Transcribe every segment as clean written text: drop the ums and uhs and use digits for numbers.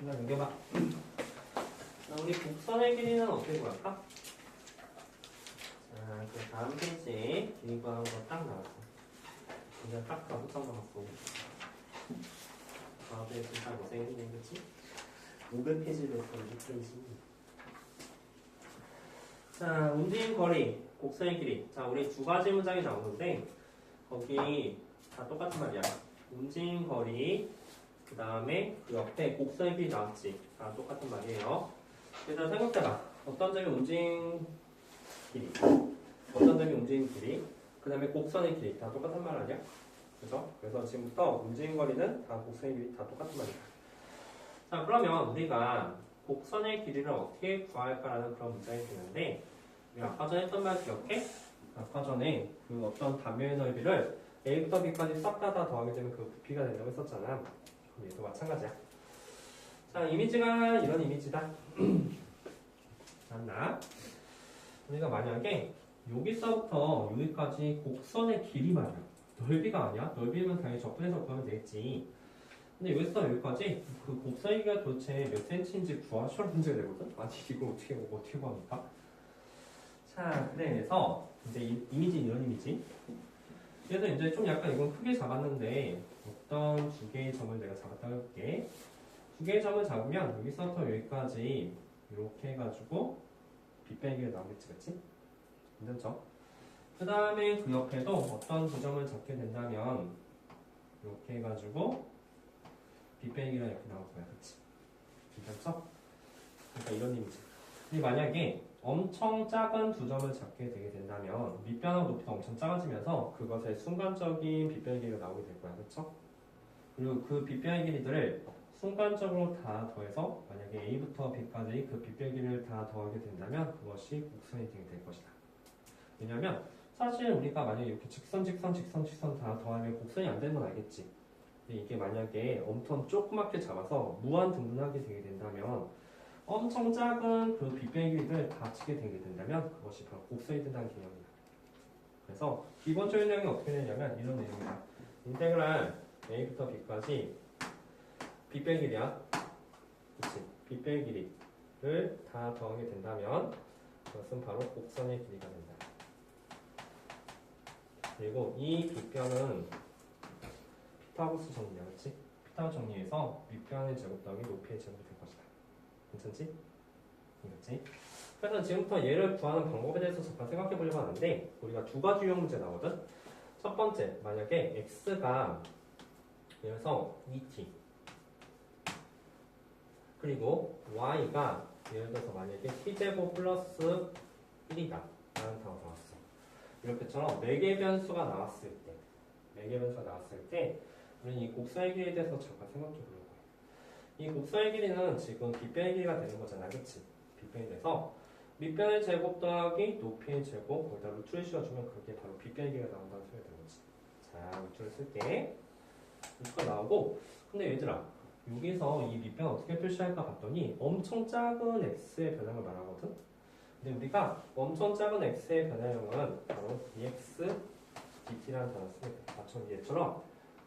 일단 넘겨봐. 자, 우리 곡선의 길이는 어떻게 구할까? 자, 그 다음 페이지 길이 구하는 거 딱 나왔어. 그냥 딱 가부터 나왔고. 다음 페이지 잘 못생겼네, 그치? 500페이지로 해서 6페이지. 자, 움직임 거리, 곡선의 길이. 자, 우리 두 가지 문장이 나오는데, 거기 다 똑같은 말이야. 움직임 거리, 그 다음에 그 옆에 곡선의 길이 나왔지. 다 똑같은 말이에요. 그래서 생각해봐. 어떤 점이 움직임 길이, 어떤 점이 움직임 길이, 그 다음에 곡선의 길이 다 똑같은 말 아니야? 그죠? 그래서 지금부터 움직임 거리는 다 곡선의 길이 다 똑같은 말이야. 자, 그러면 우리가 곡선의 길이를 어떻게 구할까라는 그런 문장이 되는데, 우리 아까 전에 했던 말 기억해? 아까 전에 그 어떤 단면의 넓이를 A부터 B까지 싹 다 더하게 되면 그 부피가 된다고 했었잖아. 그럼 얘도 마찬가지야. 자, 이미지가 이런 이미지다. 맞나? 우리가 만약에 여기서부터 여기까지 곡선의 길이 말이야. 넓이가 아니야? 넓이면 당연히 적분해서 구하면 되겠지. 근데 여기서 여기까지 그 곡선의 길이가 도대체 몇 센치인지 구하셔야 문제가 되거든? 아니, 이걸 어떻게 구합니까? 자, 그래서 이제 이미지 이런 이미지. 그래서 이제 좀 약간 이건 크게 잡았는데 어떤 두 개의 점을 내가 잡았다고 해볼게. 두 개의 점을 잡으면 여기서부터 여기까지 이렇게 해가지고 빗배기가 나오겠지, 그치? 괜찮죠? 그 다음에 그 옆에도 어떤 두 점을 잡게 된다면 이렇게 해가지고 빗배기가 이렇게 나올 거야, 그치? 괜찮죠? 그러니까 이런 이미지. 근데 만약에 엄청 작은 두 점을 잡게 되게 된다면 밑변하고 높이가 엄청 작아지면서 그것의 순간적인 빗변의 길이가 나오게 될 거야. 그렇죠? 그리고 그 빗변의 길이들을 순간적으로 다 더해서 만약에 A부터 B까지 그 빗변의 길이를 다 더하게 된다면 그것이 곡선이 되게 될 것이다. 왜냐면 사실 우리가 만약에 이렇게 직선 다 더하면 곡선이 안 되는 건 알겠지. 근데 이게 만약에 엄청 조그맣게 잡아서 무한 등분하게 되게 된다면 엄청 작은 그 빗변의 길이를 다 치게 되게 된다면 그것이 바로 곡선이 된다는 개념이다. 그래서 기본적인 내용이 어떻게 되냐면 이런 내용이다. 인테그랄 A부터 B까지 빗변의 길이야. 그치? 빗변의 길이를 다 더하게 된다면 그것은 바로 곡선의 길이가 된다. 그리고 이 빗변은 피타고라스 정리야. 그치? 피타고라스 정리에서 밑변의 제곱 더하기 높이의 제곱이 될 것이다. 괜찮지? 이거지? 그래서 지금부터 얘를 구하는 방법에 대해서 잠깐 생각해 보려고 하는데 우리가 두 가지 유형 문제 나오거든? 첫 번째, 만약에 x가 예를 들어서 2t 그리고 y가 예를 들어서 만약에 t제곱 플러스 1이다 라는 단어가 나왔어. 이렇게처럼 매개 변수가 나왔을 때 우리는 이 곡선의 길이에 대해서 잠깐 생각해 보려고 해. 이 곡선의 길이는 지금 빗변의 길이가 되는 거잖아, 그치? 빗변이 돼서 밑변의 제곱 더하기 높이의 제곱 거기다 루트를 씌워주면 그게 바로 빗변의 길이가 나온다는 소리가 되는 거지. 자, 루트를 쓸게. 루트가 나오고 근데 얘들아 여기서 이 밑변 어떻게 표시할까 봤더니 엄청 작은 x의 변형을 말하거든? 근데 우리가 엄청 작은 x의 변형은 바로 dx dt라는 단어를 씁니다. 마찬가지 얘처럼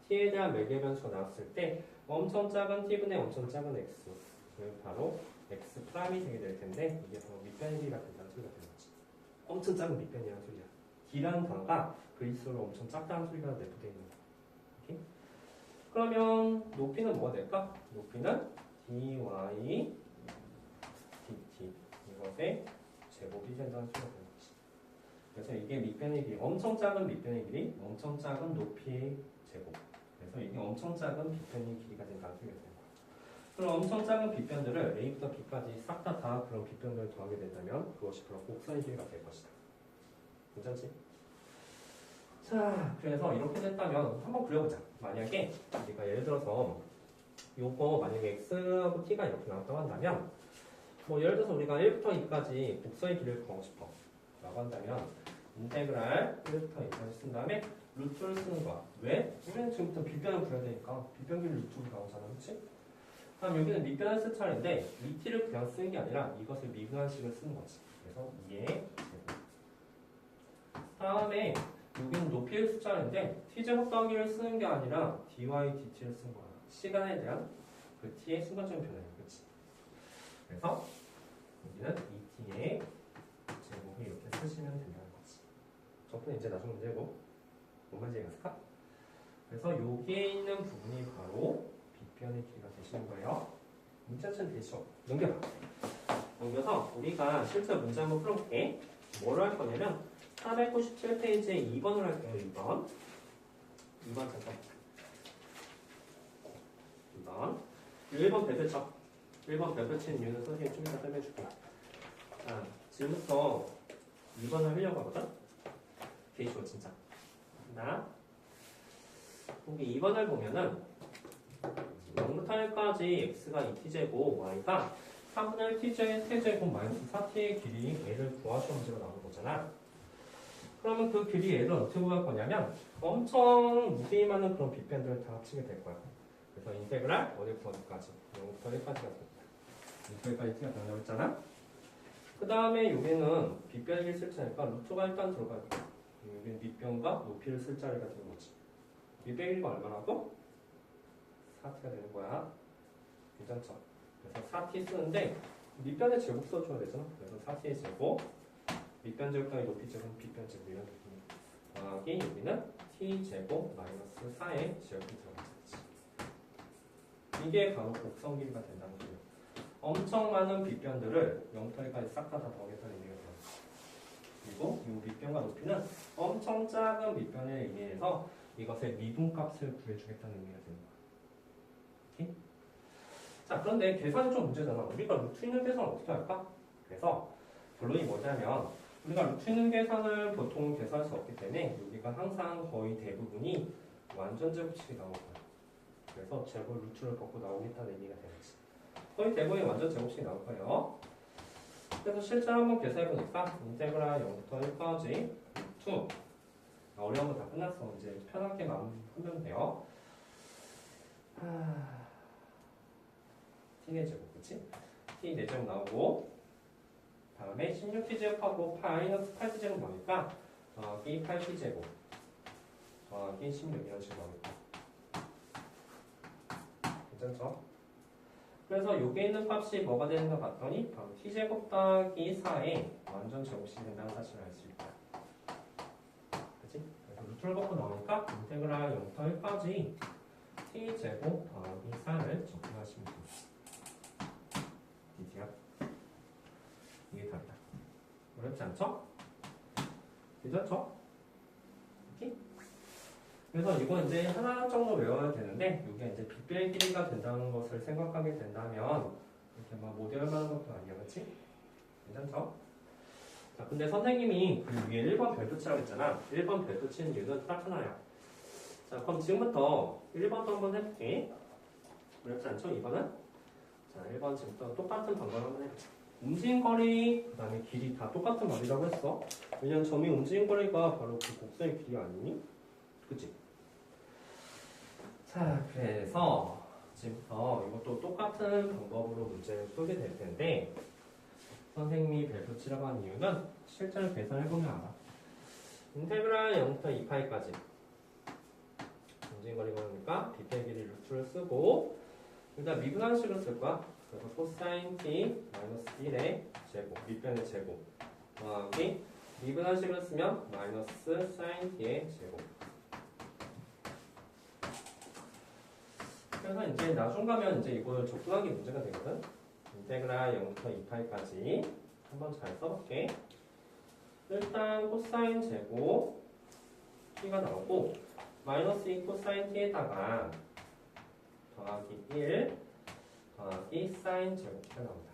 t에 대한 매개 변수가 나왔을 때 엄청 작은 t분의 엄청 작은 x 그 바로 x 프라임이 되게 될 텐데 이게 바로 밑변의 길이가 된다는 소리가 되는 거지. 엄청 작은 밑변이라는 소리야. d라는 단어가 그리스어로 엄청 작다는 소리가 내포되어 있는 거야. 오케이? 그러면 높이는 뭐가 될까? 높이는 dy dt 이것의 제곱이 된다는 소리가 되는 거지. 그래서 이게 밑변의 길이 엄청 작은 밑변의 길이 엄청 작은 높이의 제곱. 그래서 이게 엄청 작은 빗변의 길이가 된다는 소리가 되는 거야. 그럼 엄청 작은 빗변들을 A부터 B까지 싹 다 그런 빗변들을 더하게 된다면 그것이 바로 곡선의 길이가 될 것이다. 괜찮지? 자, 그래서 이렇게 됐다면 한번 그려보자. 만약에 우리가 예를 들어서 요거 만약에 X하고 T가 이렇게 나왔다고 한다면 뭐 예를 들어서 우리가 1부터 2까지 곡선의 길이를 구하고 싶어 라고 한다면 인테그랄 1부터 2까지 쓴 다음에 루트를 쓰는 거야. 왜? 우리는 지금부터 빗변을 구해야 되니까 빗변 길이 루트로 나오잖아. 그치? 그럼 여기는 밑변을 쓸 차례인데 이 t를 그냥 쓰는 게 아니라 이것을 미분한식을 쓰는 거지. 그래서 2의 제곱. 다음에 여기는 높이를 쓸 차례인데 t제곱 더하기를 쓰는 게 아니라 dy dt를 쓴 거야. 시간에 대한 그 t의 순간적인 변화예요. 그치? 그래서 여기는 2t의 제곱을 이렇게 쓰시면 된다는 거지. 저번에 이제 나중 문제고 뭔 말인지 이해갔을까? 그래서 여기에 있는 부분이 바로 빗변의 길이가 되시는 거예요. 문자는 되죠. 넘겨봐. 넘겨서 우리가 실제 문제 한번 풀어볼게. 뭐를 할 거냐면 497페이지에 2번을 할게요. 2번. 2번 잠깐. 2번. 1번 별표 쳐. 1번 별표 치는 이유는 선생님이 좀 이따 설명해줄게. 자, 지금부터 2번을 하려고 하거든? 되게 좋아, 진짜. 나 여기 2번을 보면은 0부터 1까지 x가 2t제곱, y가 3분의 1t제곱, t제곱 마이너스 4t의 길이 얘를 구하시오 문제가 나오는 거잖아. 그러면 그 길이 얘를 어떻게 구할 거냐면 엄청 무게이 많은 그런 빗변들을 다 합치게 될 거야. 그래서 인테그랄 어디부터 어디까지? 0부터 1까지가 됩니다. 0부터 1까지 t가 된다고 했잖아. 그 다음에 여기는 빗변을 쓸 자니까 루트가 일단 들어가야 돼. 여기는 밑변과 높이를 쓸 자리가 되는 거지. 201가 얼마라고? 4t가 되는 거야. 괜찮죠? 그래서 4t 쓰는데 밑변의 제곱 써줘야 되잖아. 그래서 4t의 제곱, 밑변 제곱 더하기 높이 제곱, 빗변 제곱 이런 느낌이 더하기 여기는 t제곱 마이너스 4의 제곱이 들어가야지. 이게 바로 곡선 길이가 된다는 거예요. 엄청 많은 빗변들을 0터까지 싹 다 더하겠다는 의미가 돼요. 그리고 이 빗변과 높이는 엄청 작은 빗변에 의미해서 이것의 미분값을 구해주겠다는 의미가 되는 거야. 오케이? 자, 그런데 계산이 좀 문제잖아. 우리가 루트 있는 계산을 어떻게 할까? 그래서 결론이 뭐냐면 우리가 루트 있는 계산을 보통 계산할 수 없기 때문에 여기가 항상 거의 대부분이 완전 제곱식이 나올 거야. 그래서 제곱 루트를 벗고 나오겠다는 의미가 되겠지. 거의 대부분이 완전 제곱식이 나올 거예요. 그래서 실제로 한번 계산해보니까 인테그랄 0부터 1까지 루트 어려운 거 다 끝났어. 이제 편하게 마음 풀면 돼요. t 4제곱, 그치? t 4제곱 나오고 다음에 16t 제곱하고 마이너스 8t 제곱 나오니까 더하기 8t 제곱 더하기 16 이런 식으로 나오니까 괜찮죠? 그래서 여기에 있는 값이 뭐가 되는가 봤더니 바로 t제곱 더하기 4의 완전 제곱식이 된다는 사실을 알 수 있다. 그치? 그래서 루트를 벗고 나오니까 인테그랄 0부터 1까지 t제곱 더하기 4를 적용하시면 됩니다. 이지요? 이게 답이다. 어렵지 않죠? 괜찮죠? 오케이? 그래서 이거 이제 하나 정도 외워야 되는데 이게 이제 빗변의 길이가 된다는 것을 생각하게 된다면 이렇게 막 모델할 만한 것도 아니야, 그렇지? 괜찮죠? 자, 근데 선생님이 그 위에 1번 별표 치라고 했잖아. 1번 별표 치는 이유는 딱 하나야. 자, 그럼 지금부터 1번도 한번 해볼게. 어렵지 않죠? 2번은? 자, 1번 지금부터 똑같은 방법을 한번 해보자. 움직임 거리, 그 다음에 길이 다 똑같은 말이라고 했어. 왜냐면 점이 움직임 거리가 바로 그 곡선의 길이 아니니? 그치? 자, 그래서 지금부터 이것도 똑같은 방법으로 문제를 풀게 될 텐데 선생님이 별표 치라고 한 이유는 실제로 계산해보면 알아. 인테그랄 0부터 2파이까지 움직임 거리가 그러니까 빗변 길이 루트를 쓰고 일단 미분한식을 쓸 거야. 그래서 코사인 t 마이너스 1의 제곱, 밑변의 제곱 더하기 미분한식을 쓰면 마이너스 사인 t의 제곱. 그래서 이제 나중 가면 이제 이걸 적분하기 문제가 되거든. 인테그랄 0부터 2파이까지 한번 잘 써볼게. 일단 코사인 제곱 t가 나오고 마이너스 2 코사인 t에다가 더하기 1 더하기 사인 제곱 t가 나옵니다.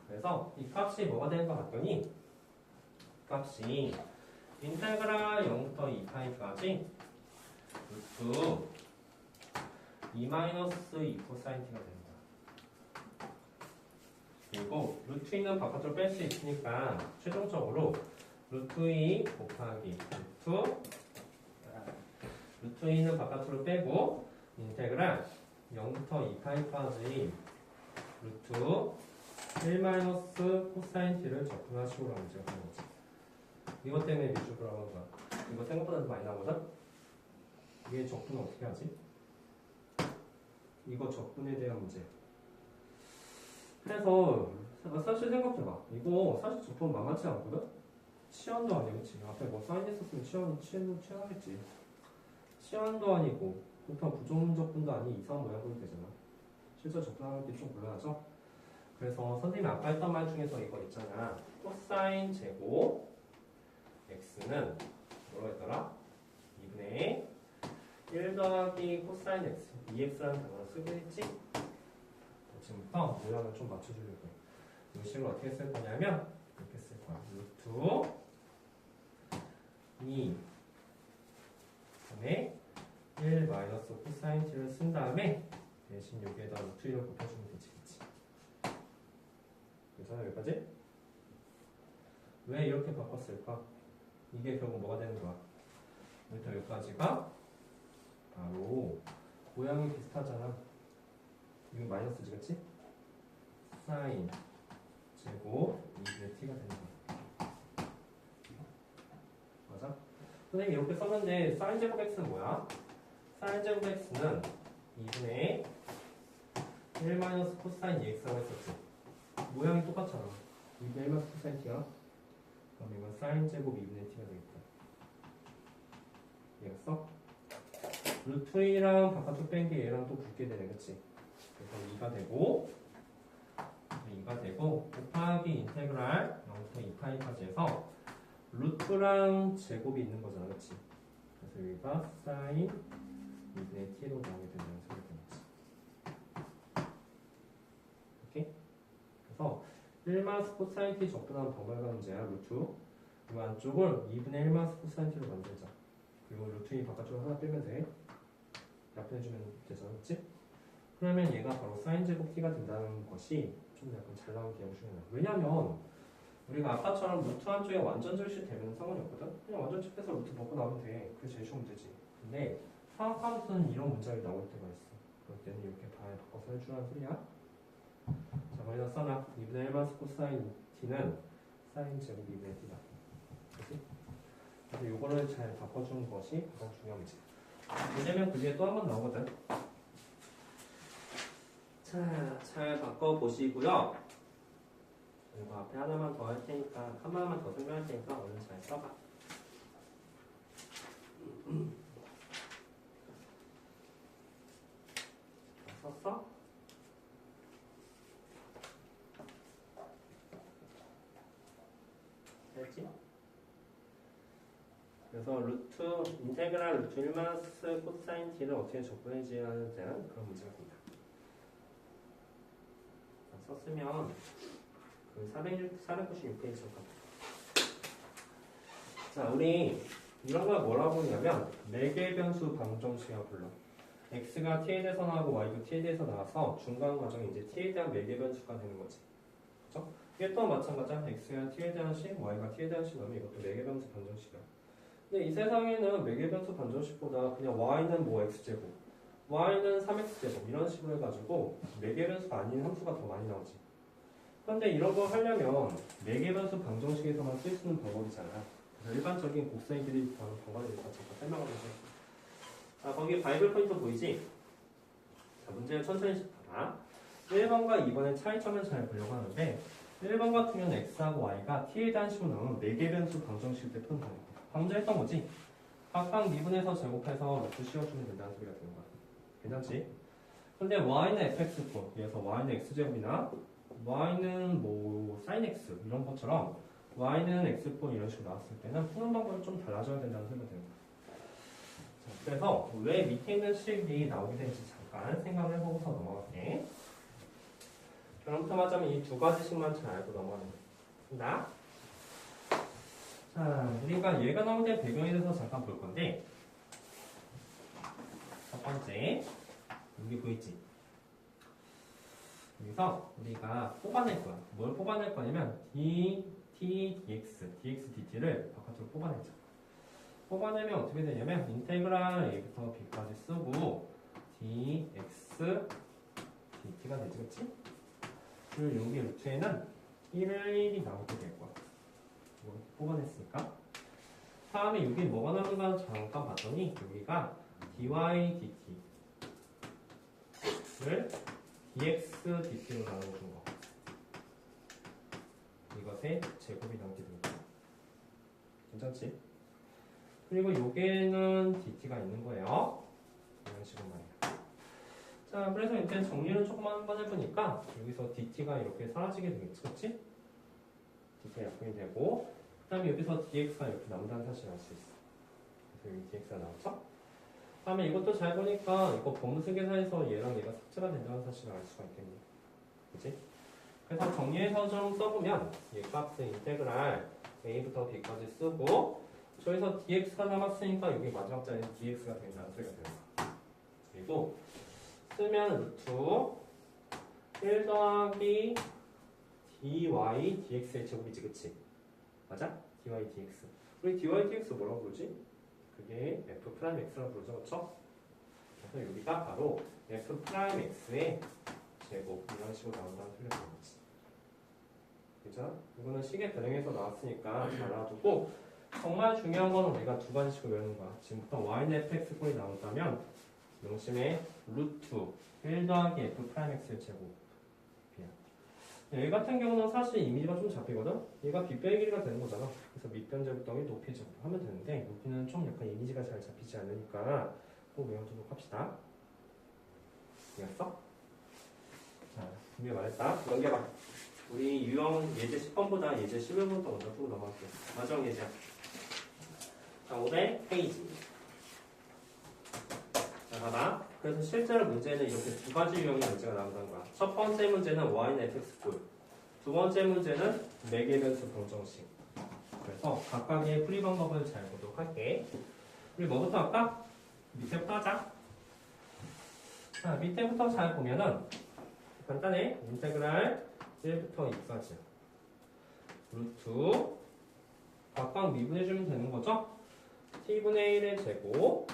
그래서 이 값이 뭐가 되는 것 같더니 값이 인테그랄 0부터 2파이까지 루트 2 마이너스 2 코사인 t가 됩니다. 그리고 루트 2는 바깥으로 뺄 수 있으니까 최종적으로 루트 2 곱하기 루트 2는 바깥으로 빼고 인테그랄 0부터 2파이까지 루트 1 마이너스 코사인 t를 적분하시고라는 문제가 되는 거지. 이것 때문에 미주부라고 한 거야. 이거 생각보다 많이 나오거든? 얘 적분은 어떻게 하지? 이거 적분에 대한 문제. 그래서 사실 생각해봐. 이거 사실 적분 만만치 않거든? 치환도 아니야, 그치? 앞에 뭐 사인 했었으면 치환하겠지. 치환도 아니고, 그렇다고 부정 적분도 아닌 이상한 모양 보이 되잖아. 실제 적분하는 게 좀 곤란하죠? 그래서 선생님이 아까 했던 말 중에서 이거 있잖아. 코사인 제곱 x는 뭐라고 했더라? 2분의 1 더하기 코사인 x, 2x라는 단어를 쓰기로 했지? 지금부터 모양을 좀 맞춰주려고 해. 이 식으로 어떻게 쓸 거냐면 이렇게 쓸 거야. 루트 2 그다음에 1 마이너스 코사인 t를 쓴 다음에 대신 여기에다 루트 1을 곱해주면 되지. 괜찮아 여기까지? 왜 이렇게 바꿨을까? 이게 결국 뭐가 되는 거야? 여기부터 여기까지가 바로 모양이 비슷하잖아. 이거 마이너스지, 그치? 사인 제곱 2분의 t가 되는 거야. 맞아? 선생님이 이렇게 썼는데 사인 제곱 x는 뭐야? 사인 제곱 x는 2분의 1 마이너스 코사인 2x라고 했었지. 모양이 똑같잖아. 2분의 1 마이너스 코사인 t야. 그럼 이건 사인 제곱 2분의 t가 되겠다. 이해했어? 루트 2랑 바깥쪽 뺀 게 얘랑 또 붙게 되네, 그치? 그래서 2가 되고 곱하기 인테그랄 0부터 2파이까지 해서 루트랑 제곱이 있는 거잖아, 그치? 그래서 여기가 사인 2분의 t로 나오게 된다는 소리가 되겠지. 오케이? 그래서 1 마이너스 코사인 t 적분하면 방발과 문제야, 루트. 이 안쪽을 2분의 1 마이너스 코사인 t로 만들자. 그리고 루트 2 바깥쪽으로 하나 빼면 돼. 약분해주면 되잖아, 그치? 그러면 얘가 바로 사인 제곱 t가 된다는 것이 좀 약간 잘 나온 기억 중에 하나. 왜냐면 우리가 아까처럼 루트 한쪽에 완전 절실되면 상관이 없거든? 그냥 완전 집에서 루트 벗고 나오면 돼. 그게 제일 쉬운 문제지. 근데 화학함수는 이런 문장이 나올 때가 있어. 그럴 때는 이렇게 바꿔서 해주라는 소리야. 자, 거기다 써놔. 2분의 1 마이너스 코사인 t는 사인 제곱 2분의 t다. 그치? 그래서 요거를 잘 바꿔주는 것이 가장 중요한 문제. 왜냐면 그 뒤에 또 한 번 나오거든. 자, 잘 바꿔보시고요. 이거 앞에 하나만 더 할 테니까, 하나만 더 설명할 테니까 얼른 잘 써봐. 썼어? 됐지? 그래서 인테그랄 루트 1 마이너스 코사인 t를 어떻게 적분해줘야 하는 데는 그런 문제가 됩니다. 썼으면 그 496페이지로 가. 자, 우리 이런 걸 뭐라고 하냐면 매개 변수 방정식이라고 불러. x가 t에 대해서 나오고 y도 t에 대해서 나와서 중간 과정이 이제 t에 대한 매개 변수가 되는 거지. 그렇죠? 이게 또 마찬가지야. x가 t에 대한 식, y가 t에 대한 식 나오면 이것도 매개 변수 방정식이야. 근데 이 세상에는 매개 변수 방정식보다 그냥 y는 뭐 x제곱, y는 3x제곱 이런 식으로 해가지고 매개 변수가 아닌 함수가 더 많이 나오지. 그런데 이런 거 하려면 매개 변수 방정식에서만 쓸 수 있는 방법이잖아. 그래서 일반적인 곱셈들이 바로 방법에 대해서 잠깐 설명하면서. 자, 거기 바이블 포인트 보이지? 자, 문제를 천천히 봐라. 1번과 2번의 차이점을 잘 보려고 하는데 1번 같은 경우는 x하고 y가 t에 대한 식으로 나오는 매개 변수 방정식일 때 푸는 거야. 방금 전에 했던 거지? 각각 미분해서 제곱해서 루트 씌워주면 된다는 소리가 되는 거야. 괜찮지? 근데 y는 fx고, 그래서 y는 x제곱이나 y는 뭐 sin x 이런 것처럼 y는 x포 이런 식으로 나왔을 때는 푸는 방법이 좀 달라져야 된다는 소리가 되는 거야. 자, 그래서 왜 밑에 있는 식이 나오게 되는지 잠깐 생각을 해보고서 넘어갈게. 그럼부터 하자면 이 두 가지씩만 잘 알고 넘어가는 거야. 자, 우리가 얘가 나오게 된 배경에 대해서 잠깐 볼 건데, 첫 번째, 여기 보이지? 여기서 우리가 뽑아낼 거야. 뭘 뽑아낼 거냐면, dx, dt를 바깥으로 뽑아내자. 뽑아내면 어떻게 되냐면, 인테그랄 a부터 b까지 쓰고, dx, dt가 되지, 그치? 그리고 여기 루트에는 1이 나오게 될 거야. 뽑아냈으니까. 다음에 여기 뭐가 나오는가 잠깐 봤더니 여기가 dy dt를 dx dt로 나눠준 거. 이것의 제곱이 나오게 됩니다. 괜찮지? 그리고 여기에는 dt가 있는 거예요. 이런 식으로 말이야. 자, 그래서 이제 정리를 조금만 한번 해보니까 여기서 dt가 이렇게 사라지게 되겠지, 그렇지? dt가 약분이 되고, 그 다음에 여기서 dx가 이렇게 남다는 사실을 알 수 있어. 그래서 여기 dx가 나왔죠? 다음에 이것도 잘 보니까 이거 범수계사에서 얘랑 얘가 삭제가 된다는 사실을 알 수가 있겠네. 그치? 그래서 정리해서 좀 써보면 얘 값의 인테그랄 a부터 b까지 쓰고 저기서 dx가 남았으니까 여기 마지막 자리는 dx가 된다는 소리가 돼요. 그리고 쓰면 루트 1 더하기 dy dx의 제곱이지, 그치? 맞아? dy dx. 우리 dy dx 뭐라고 부르지? 그게 f'x라고 부르죠, 그쵸? 그래서 여기가 바로 f'x의 제곱 이런 식으로 나온다는 소리가 되겠지. 그죠? 이거는 식의 변형에서 나왔으니까 잘 알아두고, 정말 중요한 거는 우리가 두 가지씩으로 외우는 거야. 지금부터 y는 fx꼴이 나온다면 명심의 루트 1 더하기 f'x의 제곱이야. 얘 같은 경우는 사실 이미지가 좀 잡히거든? 얘가 빗변의 길이가 되는 거잖아. 그래서 밑변 제곱 더하기 높이 제곱 하면 되는데 여기는 좀 약간 이미지가 잘 잡히지 않으니까 꼭 외워두도록 합시다. 이해했어? 자, 준비 말했다. 넘겨봐. 우리 유형 예제 10번보다 예제 11번부터 먼저 풀고 넘어갈게요. 마지막 예제. 자, 500페이지. 자, 봐봐. 그래서 실제로 문제는 이렇게 두 가지 유형의 문제가 나온다는 거야. 첫 번째 문제는 y는 fx꼴. 두 번째 문제는 매개 변수 방정식. 그래서 각각의 풀이 방법을 잘 보도록 할게. 우리 뭐부터 할까? 밑에부터 하자. 자, 밑에부터 잘 보면은 간단해. 인테그랄 1부터 2까지. 루트 각각 미분해주면 되는 거죠? t분의 1의 제곱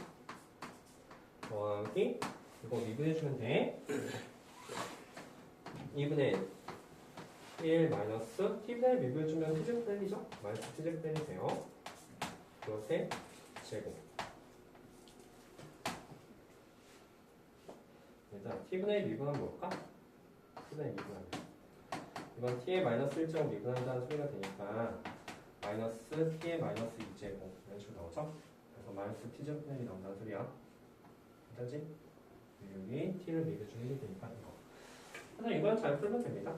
더하기 이거 미분해주면 돼. 2분의 1 마이너스 t분의 1 미분해주면 t제곱분의 1이죠? 마이너스 t제곱분의 1이 돼요. 그것의 제곱. 일단 t분의 1 미분하면 뭘까? t분의 1 미분하면 이건 t의 마이너스 1제곱 미분한다는 소리가 되니까 마이너스 t의 마이너스 2제곱 이런 식으로 나오죠? 그래서 마이너스 t제곱분의 1이 나온다는 소리야. 괜찮지? 여기 t를 미분해주는 게 되니까 이거. 그래서 이건 잘 풀면 됩니다.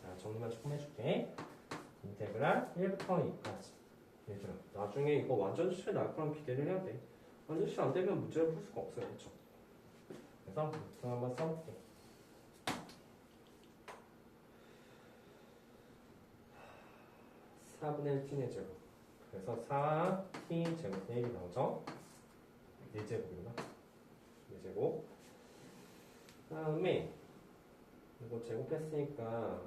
자, 정리만 조금 해줄게. 인테그랄 1부터 2까지. 얘들아, 나중에 이거 완전수에 나올 거랑 기대를 해야 돼. 완전수 안 되면 문제를 풀 수가 없어요. 그렇죠? 그래서 루트 한번 써볼게. (4분의 1 t의 제곱). 그래서 4t 제곱분의 1이 나오죠? 4제곱이구나. 4제곱. 그 다음에 이거 제곱했으니까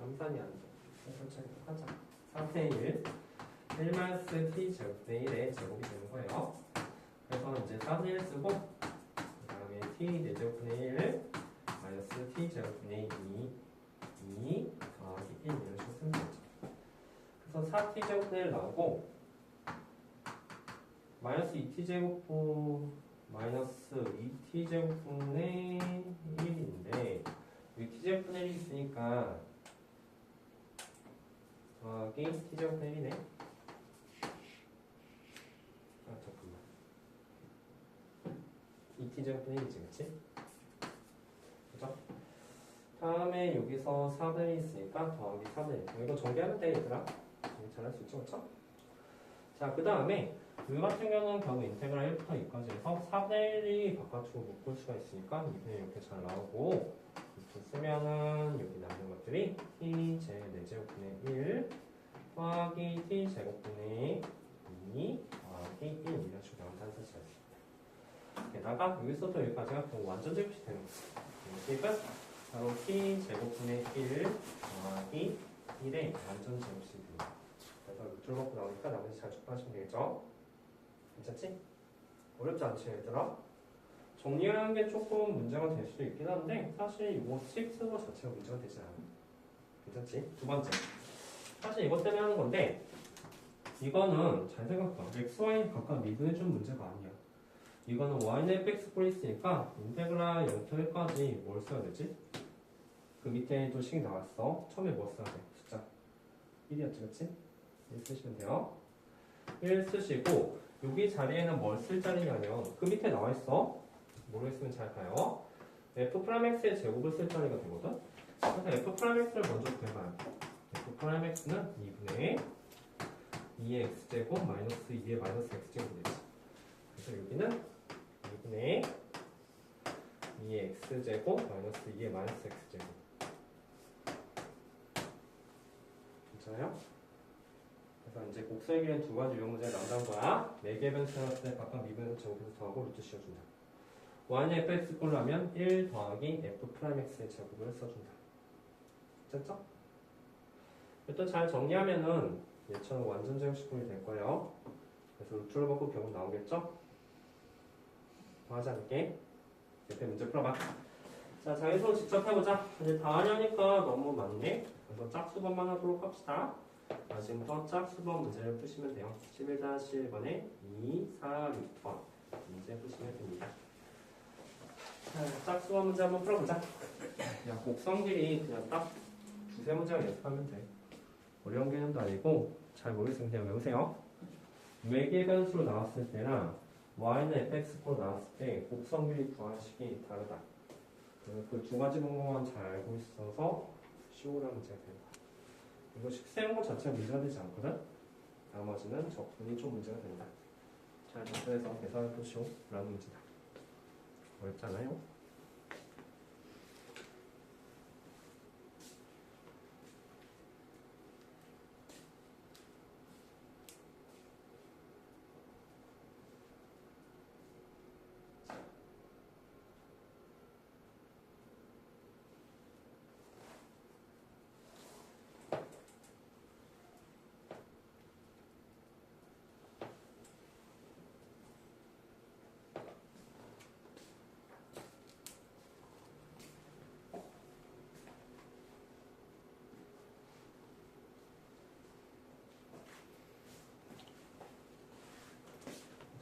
암산이 안 돼. 천천히 하자. 3분의 1 1마이너스 t 제곱분의 1의 제곱이 되는 거예요. 그래서 이제 4분의 1 쓰고 그 다음에 t 4제곱분의 1 마이너스 t 제곱분의 2 더하기 1 이런 식으로 쓰면 되죠. 그래서 4t 제곱분의 1 나오고 마이너스 2t 제곱분 마이너스 2t 제곱분의 1인데 여기 t 제곱분의 1이 있으니까 더하기 t 제곱분의 1이네. 아, 잠깐만. 2t 제곱분의 1이지, 그치? 그죠? 다음에 여기서 4분의 1이 있으니까 더하기 4분의 1. 이거 정리하면 돼, 얘들아. 잘할 수 있죠, 그쵸? 자, 그 다음에 이 같은 경우는 결국 인테그랄 1부터 2까지 해서 4분의 1이 바깥으로 묶을 수가 있으니까 2분의 1 이렇게 잘 나오고 이렇게 쓰면은 여기 남는 것들이 t 제 4제곱분의 1 더하기 t 제곱분의 2 더하기 1 이런 식으로 나온다는 사실이 있습니다. 게다가 여기서부터 여기까지가 완전 제곱이 되는 거죠. 이것은 바로 t 제곱분의 1 더하기 1의 완전 제곱이 됩니다. 그래서 루트를 갖고 나오니까 나머지 잘 접근하시면 되겠죠? 괜찮지? 어렵지 않지 얘들아? 정리하는 게 조금 문제가 될 수도 있긴 한데 사실 이거 식스거 자체가 문제가 되지 않아. 괜찮지? 두 번째 사실 이것 때문에 하는 건데 이거는 잘 생각해봐. x, y 각각 미분해준 문제가 아니야. 이거는 y는 fx 꼴이 있으니까 인테그랄 0부터 1까지 뭘 써야 되지? 그 밑에 또 식이 나왔어. 처음에 뭐 써야 돼? 숫자 1이었지, 그치? 1 쓰시면 돼요. 1 쓰시고 여기 자리에는 뭘 쓸 자리냐면 그 밑에 나와있어. 모르겠으면 잘 봐요. f'x의 제곱을 쓸 자리가 되거든. 그래서 f'x를 먼저 구해봐요. f'x는 2분의 2의 x제곱 마이너스 2의 마이너스 x제곱이 되지. 그래서 여기는 2분의 2의 x제곱 마이너스 2의 마이너스 x제곱. 괜찮아요? 그래서 이제 곡선의 길이는 두 가지 유형 문제가 나온다는 거야. 4개 변수 나왔을 때 각각 미분에서 제곱해서 더하고 루트 씌워준다. y는 fx 꼴로 하면 1 더하기 f'x의 제곱을 써준다. 됐죠? 일단 잘 정리하면은 얘처럼 완전 제곱식분이 될 거예요. 그래서 루트를 받고 결국 나오겠죠? 더 하지 않을게. 옆에 문제 풀어봐. 자, 자기소개 직접 해보자. 이제 다 하려니까 너무 많네. 그래서 짝수번만 하도록 합시다. 지금부터 짝수번 문제를 푸시면 돼요. 11-1번에 2, 4, 6번 문제 푸시면 됩니다. 자, 짝수번 문제 한번 풀어보자. 야, 곡선끼리 그냥 딱 두세 문제만 연습하면 돼. 어려운 개념도 아니고 잘 모르겠으면 그냥 외우세요. 외계 변수로 나왔을 때랑 y는 fx로 나왔을 때 곡선끼리 구하식이 다르다. 그 두 가지 방법만 잘 알고 있어서 쉬우라는 문제가 된다. 이거 식 세운 것 자체가 문제가 되지 않거든? 나머지는 접근이 좀 문제가 된다. 잘 접근해서 계산해 보시오 라는 문제다. 어렵잖아요?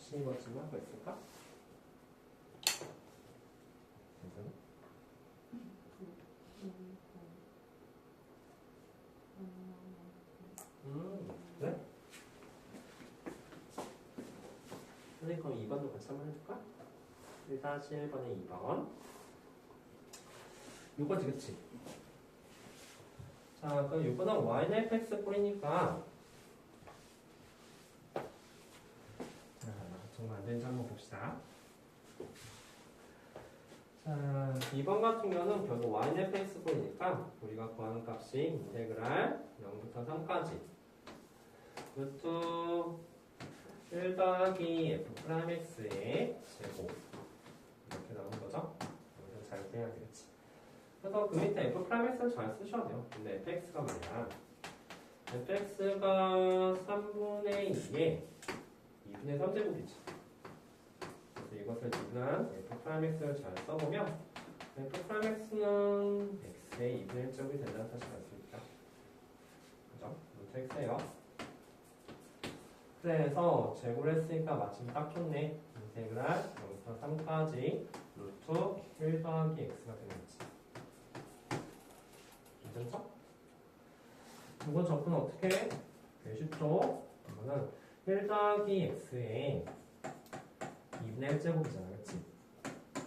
혹시 이거 지금 하고 있을까? 괜찮아? 그래? 선생님 그럼 2번도 같이 한번 해줄까? 1-1번에 2번 요거지 그치? 자 그럼 요거는 y는 fx 꼴이니까 정말 안 되는지 한번 봅시다. 자 2번 같은 경우는 결국 y는 fx 꼴이니까 우리가 구하는 값이 인테그랄 0부터 3까지 루트 1 더하기 f'x의 제곱 이렇게 나오는 거죠. 여기서 잘 해야 되겠지. 그래서 그 밑에 f'x를 잘 쓰셔야 돼요. 근데 fx가 뭐냐? fx가 3분의 2에 2분의 3제곱이지. 그래서 이것을 지난 f'x를 잘 써보면 f'x는 x의 2분의 1제곱이 된다는 사실을 알 수 있다. 그죠? 루트 x예요. 그래서 제곱을 했으니까 마침 딱 좋네. 인테그랄 0부터 3까지 루트 1 더하기 x가 되는 거지. 괜찮죠? 이거 접근 어떻게 해? 되게 쉽죠? 이거는 1 더하기 x의 2분의 1제곱이잖아, 그치?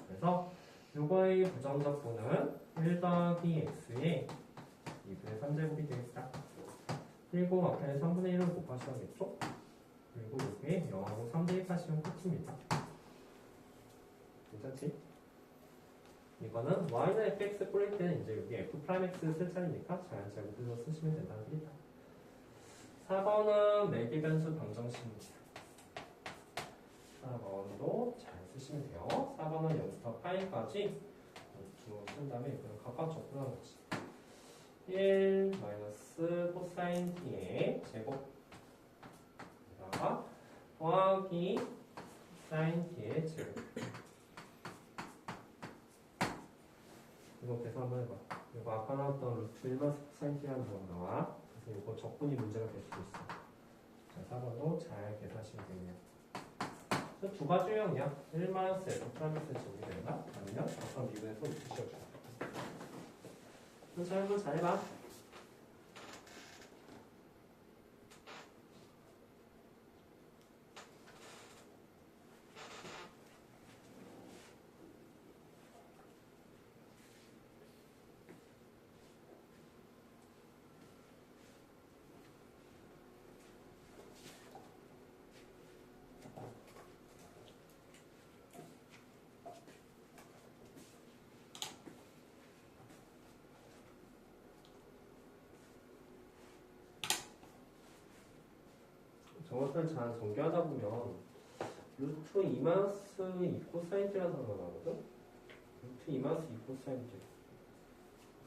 그래서 요거의 부정적분은 1 더하기 x의 2분의 3제곱이 되겠다. 그리고 앞에 3분의 1을 곱하셔야겠죠? 그리고 여기에 0하고 3 대입하시면 끝입니다. 괜찮지? 이거는 y는 fx 꼴릴 때는 이제 여기 f'x 쓸 자리니까 잘 제곱해서 쓰시면 된다는 얘기다. 4번은 매개 변수 방정식입니다. 4번도 잘 쓰시면 돼요. 4번은 0부터 파이까지 쓴 다음에 그냥 각각 접근하는 거지. 1 마이너스 코사인 t의 제곱 에다가 더하기 사인 t의 제곱. 이거 계산 한번 해봐. 이거 아까 나왔던 루트 1 마이너스 코사인 t 하는 거 나와. 그래서 이거 적분이 문제가 될 수도 있어. 자, 4번도 잘 계산하시면 되네요. 두 가지 유형이야. 1-F 프라이머스 정리된다. 아니면 어떤 미분에서 루트 씌워준다. 자, 한번 잘해봐. 저것을 잘 전개하다 보면 루트 2마이너스 2 코사인이라는 단어가 나오거든? 루트 2마이너스 2 코사인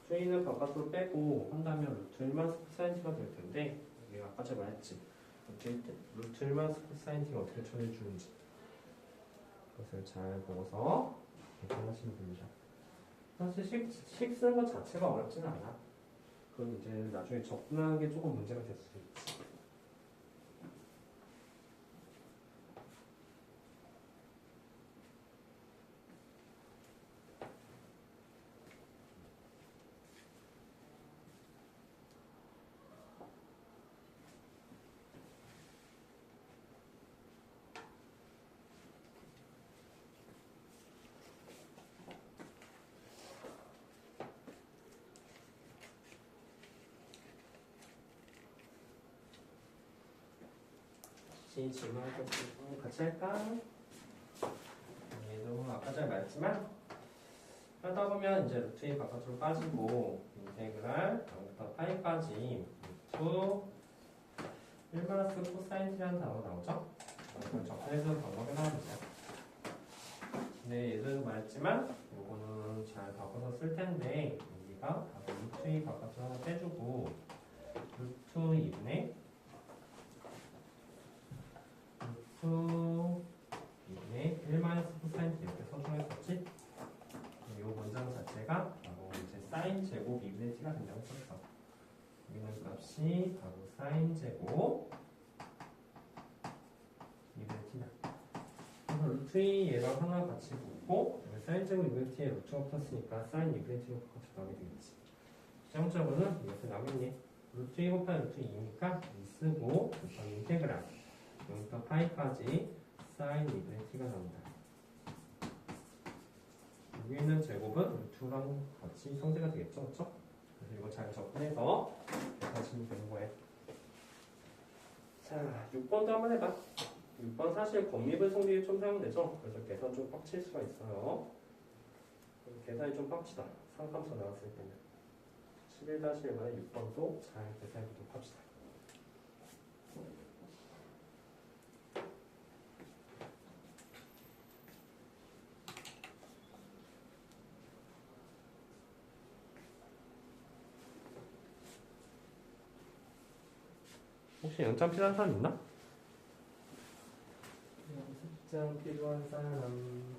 주인을 바깥으로 빼고 한다면 루트 1 마이너스 코사인가 될 텐데 이게 아까 제가 말했지 루트 1 마이너스 코사인가 어떻게 처리해주는지 그것을 잘 보고서 계산하시면 됩니다. 사실 식 쓰는 것 자체가 어렵지는 않아. 그건 이제 나중에 접근하는 게 조금 문제가 될 수도 있지. 질문할 것 같이 할까? 얘도 아까 잘 말했지만 하다 보면 이제 루트 2 바깥으로 빠지고 인테그랄 0부터 파이까지 루트 1 마이너스 코사인이라는 단어가 나오죠? 이걸 접근해주는 방법이 나옵니다. 네, 예전에도 말했지만 이거는 잘 바꿔서 쓸 텐데 여기가 루트 2 바깥으로 하나 빼주고 루트 2분의 루트 2분의 1 마이너스 코사인 이렇게 써주면 했었지? 이 문장 자체가 바로 이제 사인 제곱 2분의 t가 된다고 썼어. 여기는 값이 바로 사인 제곱 2분의 t다. 그래서 루트 2 얘랑 하나 같이 붙고 사인 제곱 2분의 t에 루트가 붙었으니까 사인 2분의 t로 같이 나오게 되겠지. 시험적으로는 이렇게 나오겠니? 루트 2 곱하기 루트 2니까 2 쓰고 인테그랄 0부터 파이까지 사인 2분의 t가 나온다. 여기 있는 제곱은 루트랑 같이 상대가 되겠죠? 그렇죠? 그래서 이거 잘 접근해서 계산하시면 되는 거예요. 자, 6번도 한번 해봐. 6번 사실 권미분 성비율 좀 사용되죠? 그래서 계산 좀 빡칠 수가 있어요. 계산이 좀 빡치다. 상감서 나왔을 때는 11-1번에 6번도 잘 계산해 보도록 합시다. 혹시 연장 필요한 사람 있나? 연습장 필요한 사람.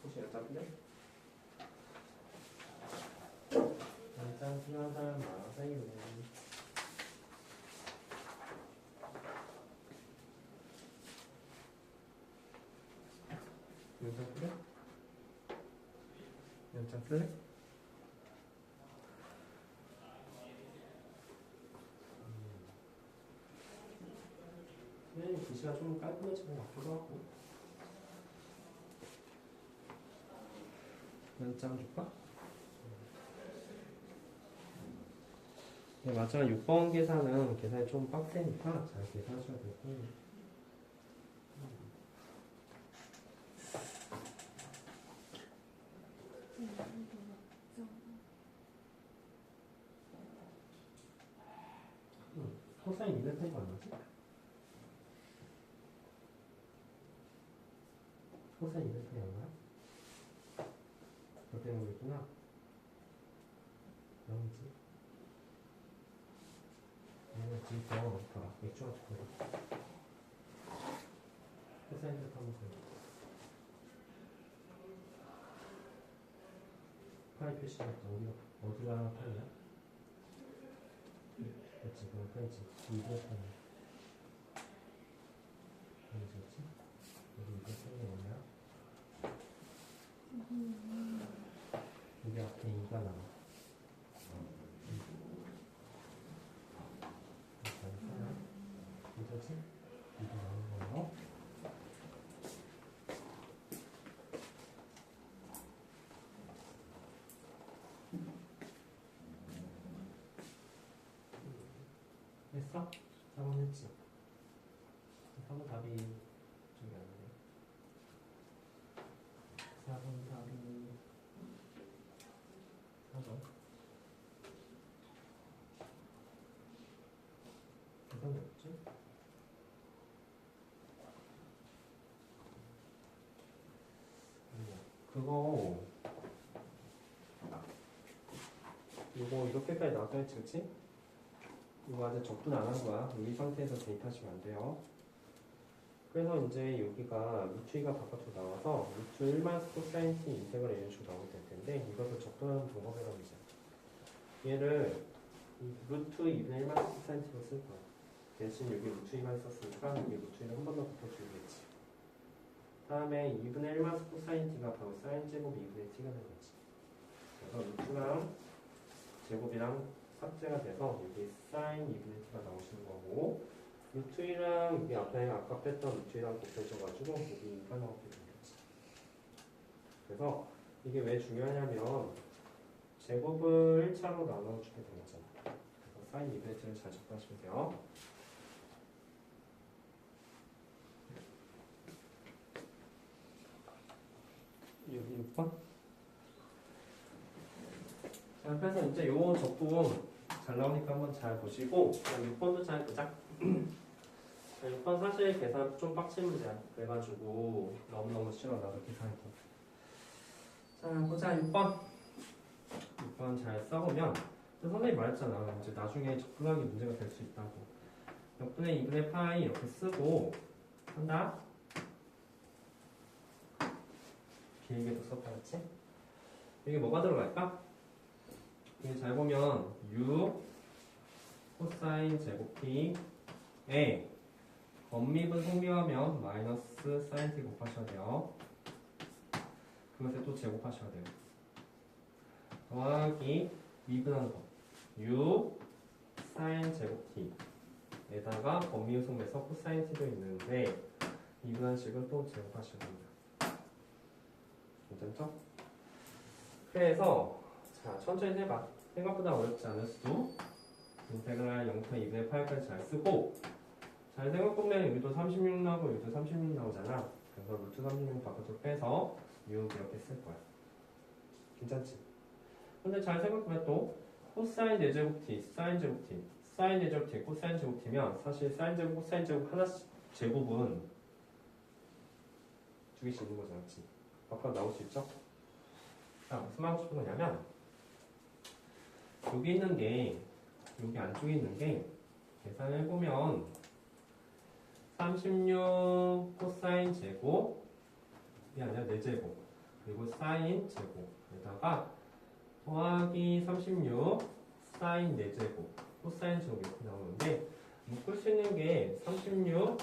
혹시 연장 필요해? 연장 필요한 사람 많아서요. 연장 필요해? 연장 쓸래? 선생님 글씨가 좀 깔끔해지는 것 같기도 하고. 연장 줄까? 네, 마지막 6번 계산은 계산이 좀 빡세니까 잘 계산하셔야 될 거예요. 코사인 200타입 얼마지? 코사인 200타입 얼마야? 그때 모르겠구나. 0이지. 지금 더 봐라. 맥주가 좋거든. 코사인 200 한번 보여. 파이 표시가 어디로 하나 파이야? 그렇지, 그건 파이지. 이거 파이. 어디지? 여기 이거 파이가 뭐냐? 여기 앞에 2가 나와. 이거지? 이거 나오는 거예요. 했어? 4번 했지? 4번 답이 저기 아니네. 4번 답이 4번. 이건 뭐였지? 그거 이거 이렇게까지 나와야지, 그치? 이거 아직 접근 안 한 거야. 이 상태에서 대입하시면 안 돼요. 그래서 이제 여기가 루트 2가 바깥으로 나와서 루트 1마이너스 코사인 t 인테그럴 이런 식으로 나오게 될 텐데 이것을 접근하는 방법이라고 이제 얘를 루트 2분의 1마이너스 코사인 t로 쓸 거야. 대신 여기 루트 2만 썼으니까 여기 루트 1을 한 번 더 붙여주겠지. 다음에 2분의 1 마이너스 코사인 t가 바로 사인 제곱 2분의 t가 되는 거지. 그래서 루트랑 제곱이랑 삭제가 돼서 여기 사인 2분의 t가 나오시는 거고 루트 1랑 여기 앞에 아까 뺐던 루트 1랑 곱해져가지고 여기 2가 나오게 되겠지. 그래서 이게 왜 중요하냐면 제곱을 1차로 나눠주게 되는 거잖아. 그래서 사인 2분의 t를 잘 접근하시면 돼요. 여기 6번. 자, 그래서 이제 요 적분 잘 나오니까 한번 잘 보시고 6번도 잘 보자. 6번 사실 계산 좀 빡친 문제야. 그래가지고 너무너무 싫어 나도 계산이. 자 보자 6번. 6번 잘 써보면 선생님이 말했잖아. 이제 나중에 접근하기 문제가 될 수 있다고. 역분의 2분의 파이 이렇게 쓰고 한다. 길게도 썼다 그랬지? 이게 뭐가 들어갈까? 이게 잘 보면 u 코사인 제곱 t에 겉밑은 성비하면 마이너스 사인 t 곱하셔야 돼요. 그것에 또 제곱하셔야 돼요. 더하기 미분하는 거 u 사인 제곱 t에다가 겉밑 성비에서 코사인 t도 있는데 미분한 식은 또 제곱하셔야 됩니다. 괜찮죠? 그래서 자 천천히 해봐. 생각보다 어렵지 않을 수도. 인테그랄 0부터 2분의 8까지 잘 쓰고 잘 생각보면 여기도 36 나오고 여기도 36 나오잖아. 그래서 루트 36 바깥으로 빼서 6 이렇게 쓸 거야. 괜찮지? 근데 잘 생각보면 또 코사인 4제곱 t, 사인 제곱 t, 사인 4제곱 t, 코사인 제곱 t면 사실 사인 제곱, 코사인 제곱 하나씩 제곱은 두 개씩 있는 거잖아. 그치? 바깥 나올 수 있죠? 자, 무슨 말 하고 싶은 거냐면 여기 있는 게 여기 안쪽에 있는 게 계산을 해보면 36 코사인 제곱이 아니라 4제곱 그리고 사인 제곱에다가 더하기 36 사인 4제곱 코사인 제곱 이렇게 나오는데 묶을 수 있는 게 36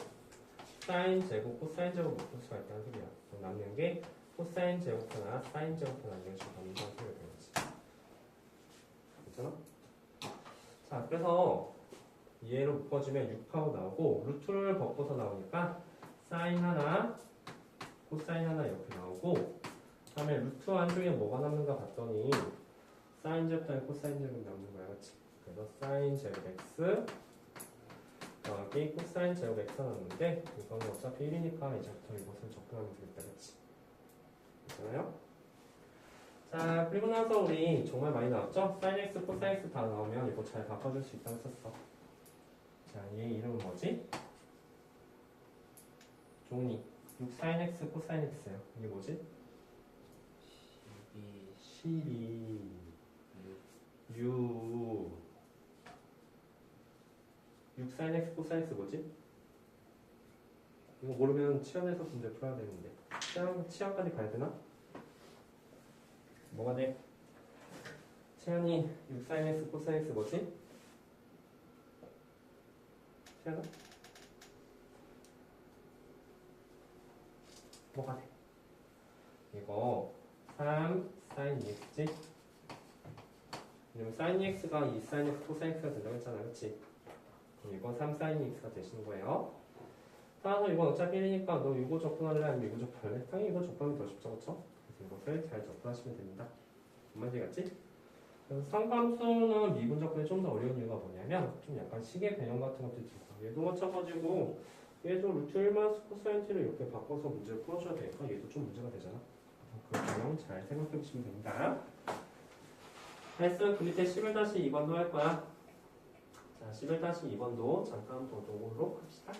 사인 제곱 코사인 제곱 묶을 수가 있다는 소리야. 남는 게 코사인 제곱 하나 사인 제곱 하나 이런 식으로 남는 소리가 되겠지. 괜찮아? 자, 그래서 얘로 묶어주면 6하고 나오고 루트를 벗고서 나오니까 사인 하나, 코사인 하나 이렇게 나오고 그 다음에 루트 안쪽에 뭐가 남는가 봤더니 사인 제곱 더하기 코사인 제곱 남는 거야. 그치? 그래서 사인 제곱 x 더하기 코사인 제곱 x가 남는데 이거는 어차피 1이니까 이제부터 이것을 접근하면 되겠다. 그치? 괜찮아요? 자, 그리고 나서 우리 정말 많이 나왔죠? sin x, 코사인 x 다 나오면 이거 잘 바꿔줄 수 있다고 썼어. 자, 얘 이름은 뭐지? 종이. 6 sin x, 코사인 x예요. 이게 뭐지? 12 6 sin x, 코사인 x 뭐지? 이거 모르면 치환해서 문제 풀어야 되는데 치환까지 가야 되나? 뭐가 돼? 채연이 6sinx 코사인x 뭐지? 채연아? 뭐가 돼? 이거 3 sin 2x지? 왜냐면 sin 2x가 2 sin x 코사인x가 된다고 했잖아, 그치? 그럼 이건 3 sin 2x가 되시는 거예요. 따라서 이건 어차피 1이니까 너 이거 접근할래? 아니면 이거 접근할래? 당연히 이거 접근하면 더 쉽죠, 그쵸? 그래서 이것을 잘 접근하시면 됩니다. 뭔 말인지 같지? 그래서 상감수는 미분 접근이 좀 더 어려운 이유가 뭐냐면 좀 약간 시계 배경 같은 것도 있고 얘도 맞춰가지고 얘도 루트 1마이너스 코사인 t를 이렇게 바꿔서 문제를 풀어줘야 되니까 얘도 좀 문제가 되잖아. 그 내용 잘 생각해 보시면 됩니다. 했으면 그 밑에 11-2번도 할 거야. 자, 11-2번도 잠깐 보도록 합시다.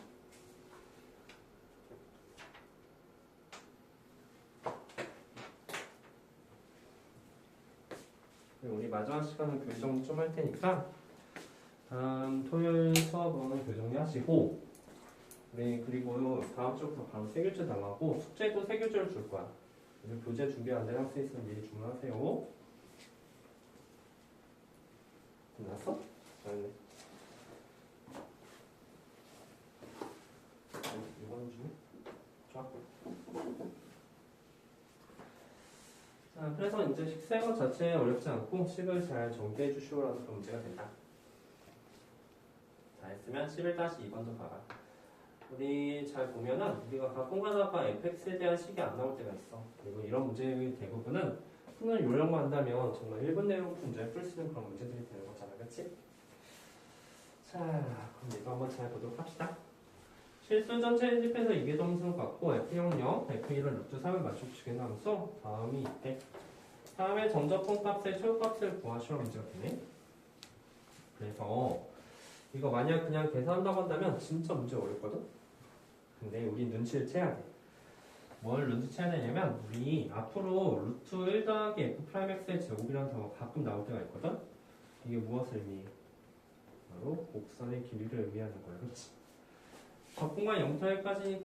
우리 마지막 시간은 교정 좀 할 테니까 토요일 수업은 교정하시고 네, 그리고 다음 주부터 바로 세 교재 나가고 숙제도 세 교재를 줄 거야. 오늘 교재 준비 안 된 학생 있으면 미리 주문하세요. 끝났어? 잘했네. 이거는 주네? 좋아. 자, 그래서 이제 식생활 자체에 어렵지 않고 식을 잘 정리해 주시오라도 그 문제가 된다. 자, 했으면 11-2번도 봐봐. 우리 잘 보면은 우리가 가끔 가다가 fx에 대한 식이 안 나올 때가 있어. 그리고 이런 문제의 대부분은 푸는 요령만 한다면 정말 1분 내용 문제를 풀 수 있는 그런 문제들이 되는 거잖아, 그치? 자, 그럼 이거 한번 잘 보도록 합시다. 실수 전체 집에서 이계동수는 같고 F형령, F1은 루트 3을 맞춰주게 하면서 다음이 있대. 다음에 점접분 값의 최고값을 구하시오 문제가 되네. 그래서 이거 만약 그냥 계산한다고 한다면 진짜 문제 어렵거든? 근데 우리 눈치를 채야 돼. 뭘 눈치채야 되냐면 우리 앞으로 루트 1 더하기 F'X의 제곱이라는 단어가 가끔 나올 때가 있거든? 이게 무엇을 의미해? 바로 곡선의 길이를 의미하는 거야, 그렇지? 적분과 0부터 1까지